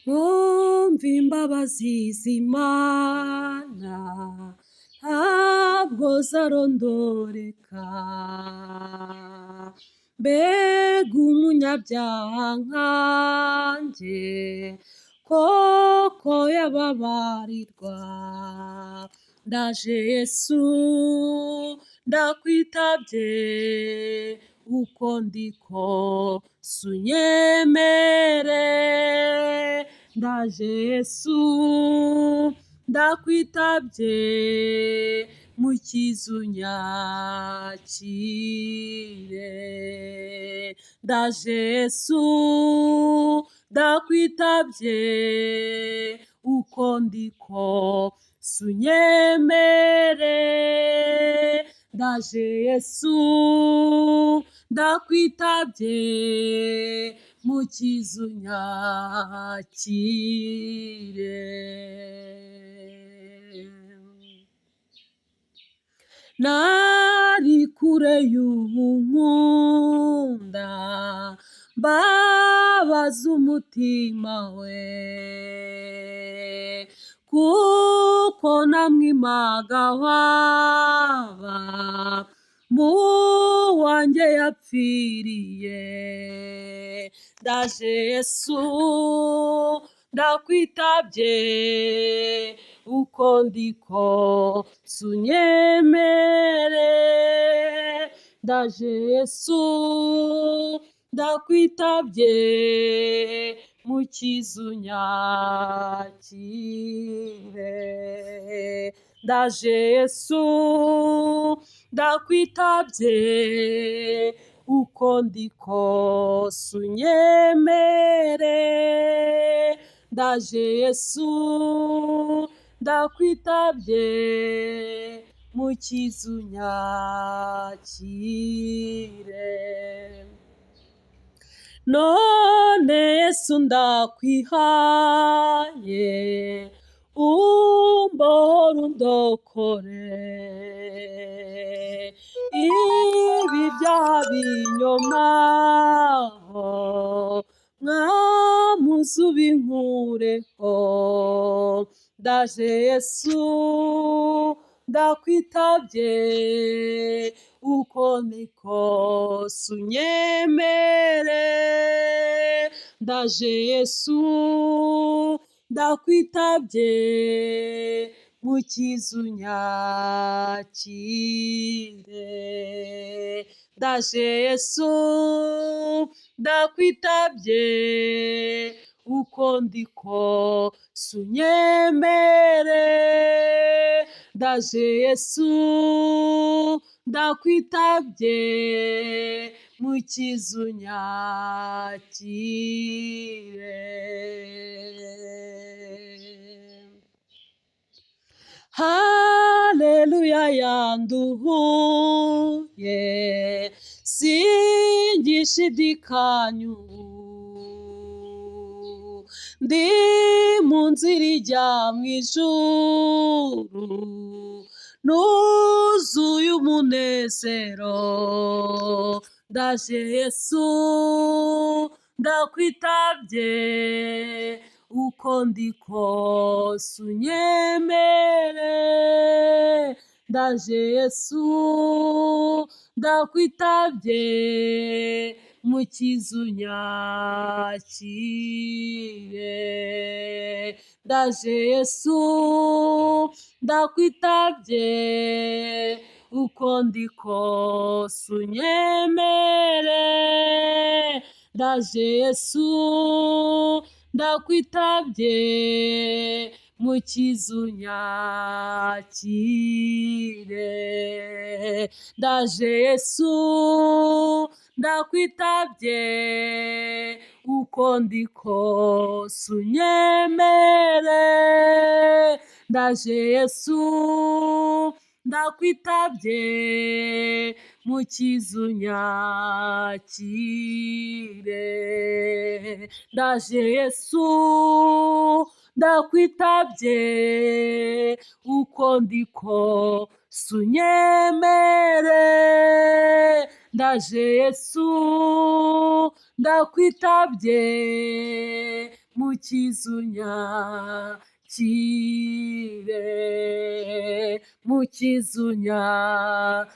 Umva imbabazi z'Imana ntabwo zarondoreka, mbega umunyabyaha nkanjye koko yababarirwa. Ndaje Yesu ndakwitabye uko ndi kose unyemere. Ndaje Yesu ndakwitabye mukiza unyakire. Ndaje Yesu ndakwitabye uko ndi kose unyemere. Ndaje Yesu ndakwitabye mukiza unyakire. Nari kure y'unkunda mbabaza umutima we, kuko namwimaga waba mu wanjye yapfiriye. Ndaje Yesu ndakwitabye uko ndi kose unyemere. Ndaje Yesu ndakwitabye mukiza unyakire. Ndaje Yesu ndakwitabye uko ndi kose unyemere. Ndaje Yesu ndakwitabye mukiza unyakire. None Yesu ndakwihaye umbohore undokore, ibi byaha binyomaho mwamuzi ubinkureho. Ndaje Yesu ndakwitabye uko ndi kose unyemere. Ndaje Yesu ndakwitabye mukiza unyakire. Ndaje Yesu ndakwitabye uko ndi kose unyemere. Ndaje Yesu ndakwitabye mukiza unyakire. Haleluya yanduhuye singishidikanya ubu, ndi mu nzira ijya mu ijuru nuzuye umunezero. Ndaje Yesu ndakwitabye uko ndi kose unyemere. Ndaje Yesu ndakwitabye mukiza unyakire. Ndaje Yesu ndakwitabye uko ndi kose unyemere. Ndaje Yesu ndakwitabye mukiza unyakire. Ndaje Yesu ndakwitabye uko ndi kose unyemere. Ndaje Yesu ndakwitabye mukiza unyakire. Ndaje Yesu ndakwitabye uko ndi kose unyemere. Ndaje Yesu ndakwitabye mukiza unyakire, mukiza unyakire.